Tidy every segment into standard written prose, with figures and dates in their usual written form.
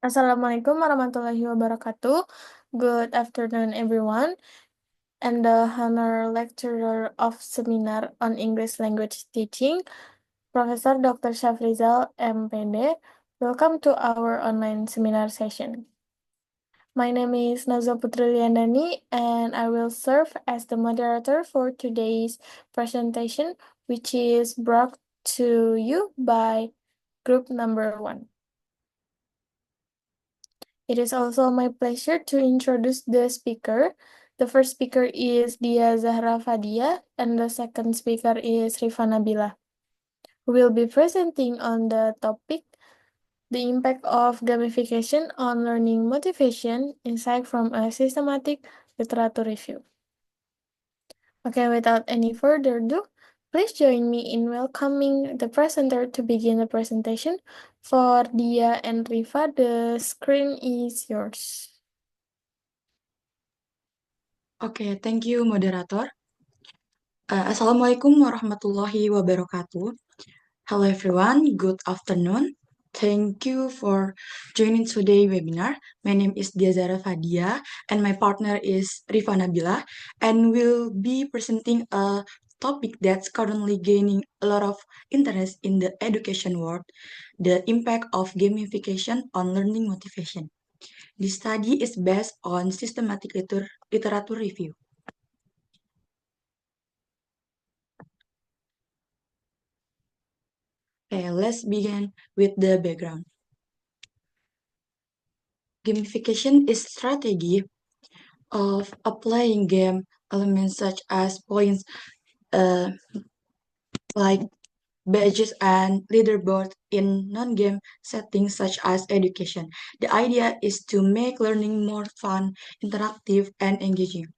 Assalamualaikum warahmatullahi wabarakatuh. Good afternoon, everyone. And the honor lecturer of seminar on English language teaching, Professor Dr. Shafrizal, MPD. Welcome to our online seminar session. My name is Naza Putri Liandani, and I will serve as the moderator for today's presentation, which is brought to you by group number 1. It is also my pleasure to introduce the speaker. The first speaker is Dia Zahra Fadia, and the second speaker is Rifa Nabila, who will be presenting on the topic, the impact of gamification on learning motivation, insight from a systematic literature review. Okay, without any further ado, please join me in welcoming the presenter to begin the presentation. For Dia and Rifa, the screen is yours. Oke, thank you moderator. Assalamualaikum warahmatullahi wabarakatuh. Hello everyone, good afternoon. Thank you for joining today's webinar. My name is Diazara Fadia and my partner is Rifa Nabila, and we'll be presenting a topic that's currently gaining a lot of interest in the education world, the impact of gamification on learning motivation. This study is based on systematic literature review. Okay, let's begin with the background. Gamification is strategy of applying game elements such as points, uh, like badges and leaderboard in non-game settings such as education. The idea is to make learning more fun, interactive, and engaging.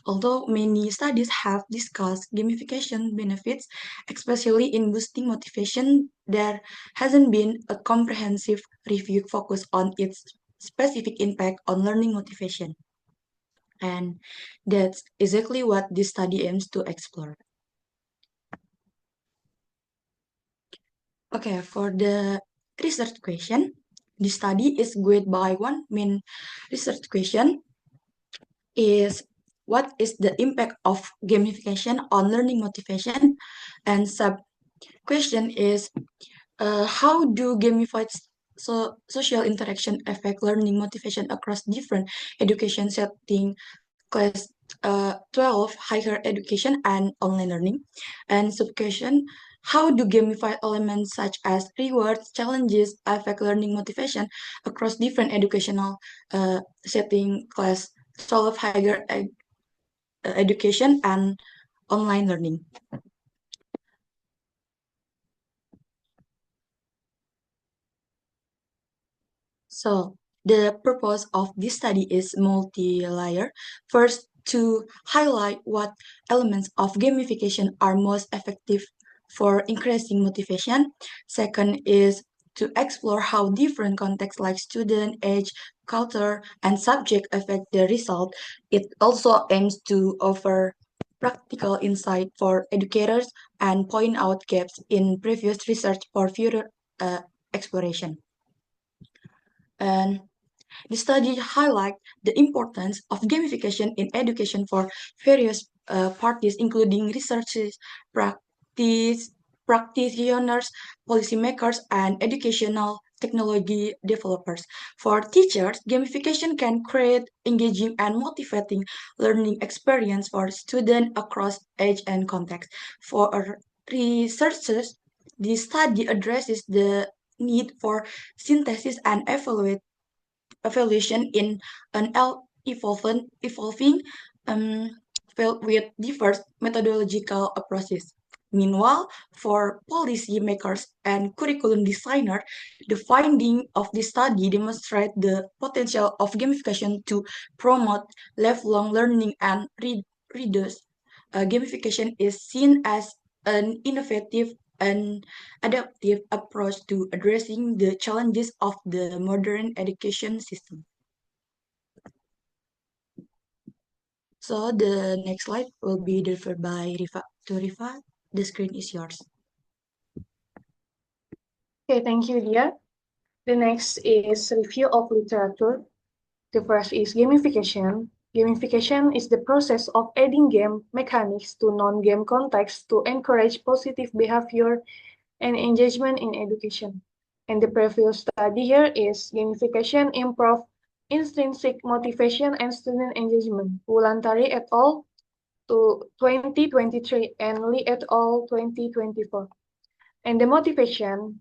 Although many studies have discussed gamification benefits, especially in boosting motivation, there hasn't been a comprehensive review focused on its specific impact on learning motivation. And that's exactly what this study aims to explore. Okay, for the research question, the study is guided by one main research question is what is the impact of gamification on learning motivation, and sub question is how do gamified social interaction affect learning motivation across different education setting, class 12 higher education and online learning, and sub question how do gamified elements such as rewards challenges affect learning motivation across different educational setting, class 12 higher education and online learning. So the purpose of this study is multi-layer. First, to highlight what elements of gamification are most effective for increasing motivation. Second is to explore how different contexts like student, age, culture, and subject affect the result. It also aims to offer practical insight for educators and point out gaps in previous research for future exploration. And the study highlights the importance of gamification in education for various parties, including researchers, practice, practitioners, policymakers, and educational technology developers. For teachers, gamification can create engaging and motivating learning experience for students across age and context. For researchers, the study addresses the need for synthesis and evaluation in an evolving field with diverse methodological approaches. Meanwhile, for policymakers and curriculum designers, the finding of this study demonstrate the potential of gamification to promote lifelong learning and reduce. Gamification is seen as an innovative and adaptive approach to addressing the challenges of the modern education system. So the next slide will be delivered by Rifa. To Rifa, the screen is yours. Okay, thank you, Dia. The next is review of literature. The first is gamification. Gamification is the process of adding game mechanics to non-game context to encourage positive behavior and engagement in education. And the previous study here is gamification improve intrinsic motivation and student engagement. Wulantari et al. To 2023 and Lee et al. 2024. And the motivation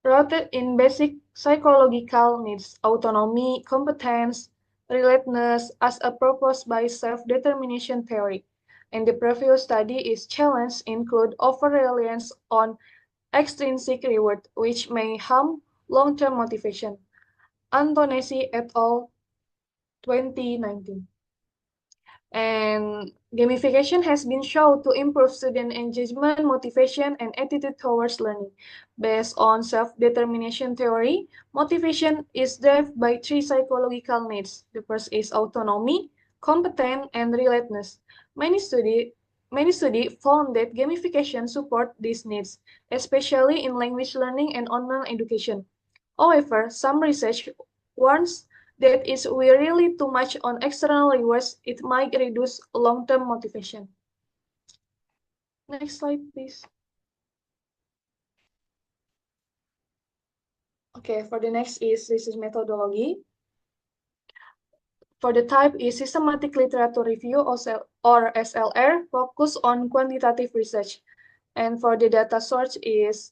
rooted in basic psychological needs, autonomy, competence, relatedness as a proposed by self-determination theory. And the previous study is challenge include over-reliance on extrinsic reward, which may harm long-term motivation. Antonesi et al. 2019. And gamification has been shown to improve student engagement, motivation, and attitude towards learning. Based on self-determination theory, motivation is driven by three psychological needs. The first is autonomy, competence, and relatedness. Many study Many studies found that gamification support these needs, especially in language learning and online education. However, some research warns that if we rely too much on external rewards, it might reduce long-term motivation. Next slide, please. Okay, for the next is research methodology. For the type is systematic literature review or SLR, focus on quantitative research. And for the data source is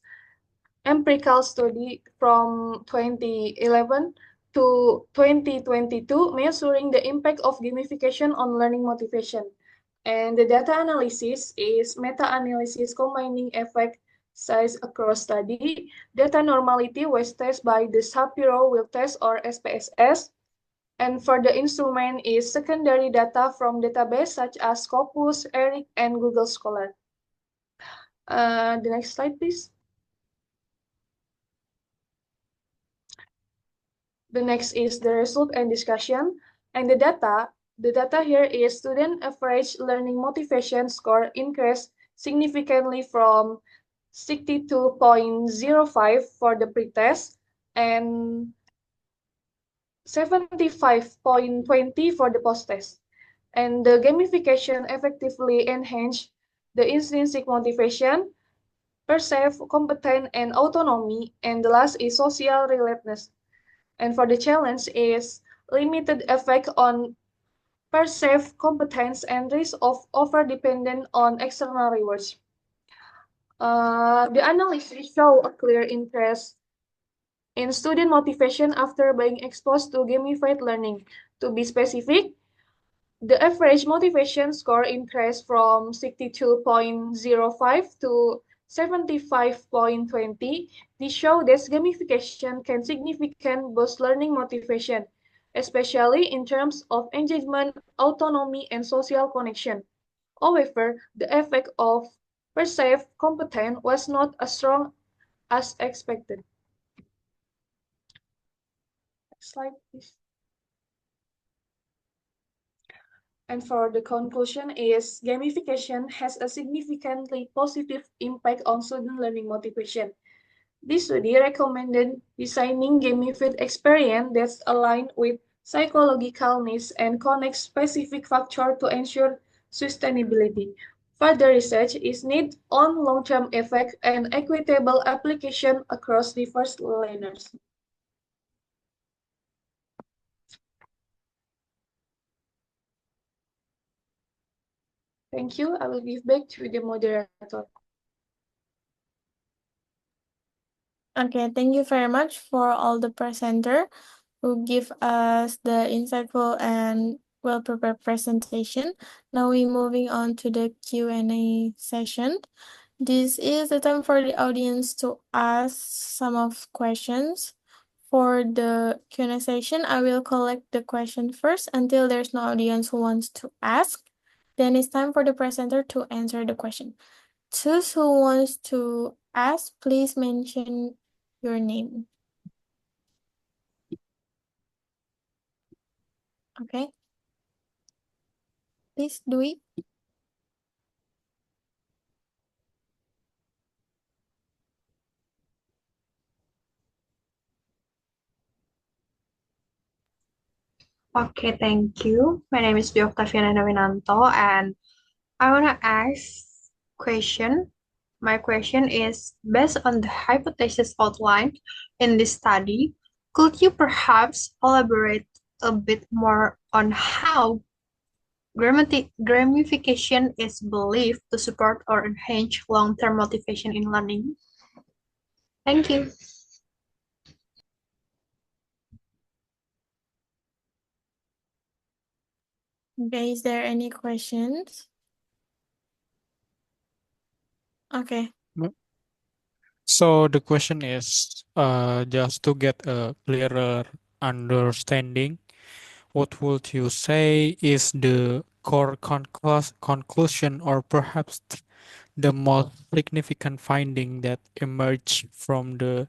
empirical study from 2011 to 2022 measuring the impact of gamification on learning motivation. And the data analysis is meta-analysis combining effect size across study, data normality was tested by the Shapiro Wilk test or SPSS, and for the instrument is secondary data from database such as Scopus, ERIC, and Google Scholar. The next slide, please. The next is the result and discussion. And the data here is student average learning motivation score increased significantly from 62.05 for the pretest and 75.20 for the post-test. And the gamification effectively enhanced the intrinsic motivation, perceived competence and autonomy, and the last is social relatedness. And for the challenge is limited effect on perceived competence and risk of over-dependent on external rewards. The analysis show a clear interest in student motivation after being exposed to gamified learning. To be specific, the average motivation score increased from 62.05 to 75.20. This shows that gamification can significantly boost learning motivation, especially in terms of engagement, autonomy, and social connection. However, the effect of perceived competence was not as strong as expected. Next slide, please. And for the conclusion is gamification has a significantly positive impact on student learning motivation. This study recommended designing gamified experience that's aligned with psychological needs and connects specific factors to ensure sustainability. Further research is needed on long-term effect and equitable application across diverse learners. Thank you. I will give back to the moderator. Okay, thank you very much for all the presenter who give us the insightful and well-prepared presentation. Now we're moving on to the Q&A session. This is the time for the audience to ask some of questions. For the Q&A session, I will collect the question first until there's no audience who wants to ask. Then it's time for the presenter to answer the question. Those who wants to ask, please mention your name. Okay. Please, Dwi. Okay, thank you. My name is Dwi Octaviana Nawinanto, and I want to ask question. My question is, based on the hypothesis outlined in this study, could you perhaps elaborate a bit more on how gamification is believed to support or enhance long-term motivation in learning? Thank you. Okay, is there any questions? Okay. So the question is, just to get a clearer understanding, what would you say is the core conclusion or perhaps the most significant finding that emerged from the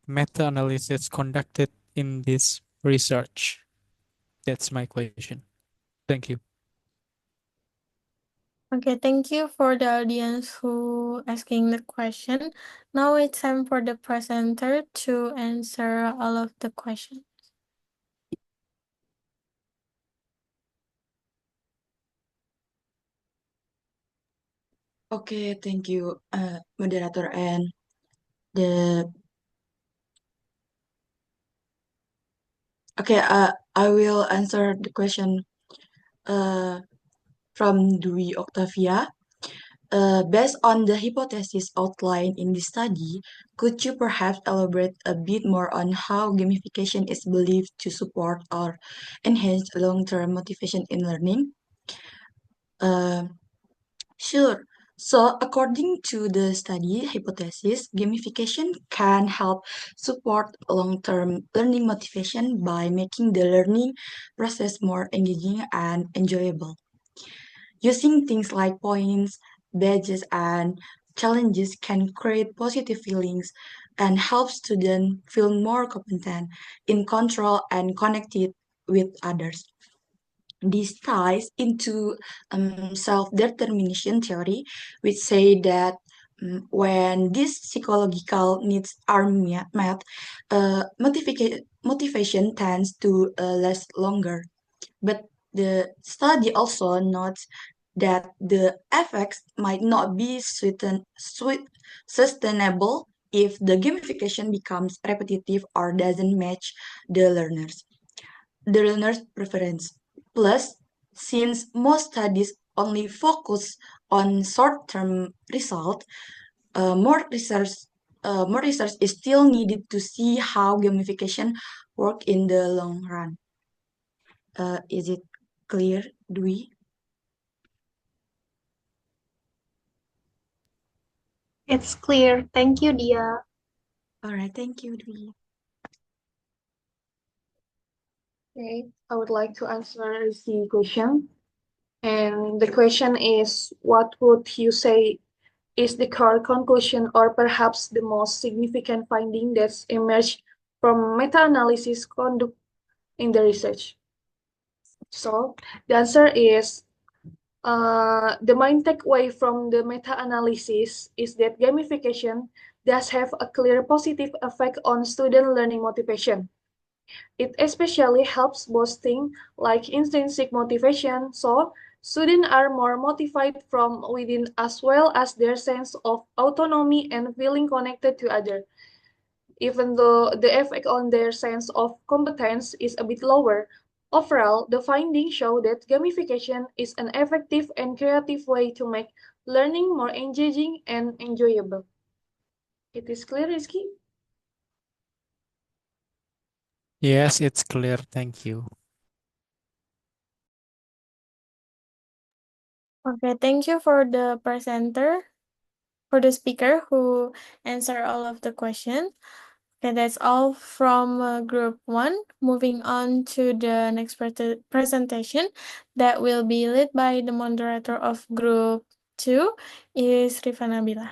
meta-analysis conducted in this research? That's my question. Thank you. Okay, thank you for the audience who asking the question. Now it's time for the presenter to answer all of the questions. Okay, thank you, moderator, and the I will answer the question from Dwi Octavia. Based on the hypothesis outlined in this study, could you perhaps elaborate a bit more on how gamification is believed to support or enhance long-term motivation in learning? Sure. So, according to the study hypothesis, gamification can help support long-term learning motivation by making the learning process more engaging and enjoyable. Using things like points, badges, and challenges can create positive feelings and help students feel more competent, in control, and connected with others. This ties into self-determination theory, which say that when these psychological needs are met, motivation tends to last longer. But the study also notes that the effects might not be sustainable if the gamification becomes repetitive or doesn't match the learner's preference. Plus, since most studies only focus on short-term results, more research is still needed to see how gamification work in the long run. Is it clear, Dwi? It's clear. Thank you, Dia. All right, thank you, Dwi. Okay, I would like to answer the question. And the question is, what would you say is the core conclusion or perhaps the most significant finding that's emerged from meta-analysis conduct in the research? So the answer is the main takeaway from the meta-analysis is that gamification does have a clear positive effect on student learning motivation. It especially helps boosting like intrinsic motivation, so students are more motivated from within as well as their sense of autonomy and feeling connected to others. Even though the effect on their sense of competence is a bit lower, overall, the findings show that gamification is an effective and creative way to make learning more engaging and enjoyable. It is clear, Rizky? Yes, it's clear. Thank you. Okay, thank you for the speaker who answered all of the questions. Okay, that's all from group 1. Moving on to the next presentation that will be led by the moderator of group 2 is Rifa Nabila.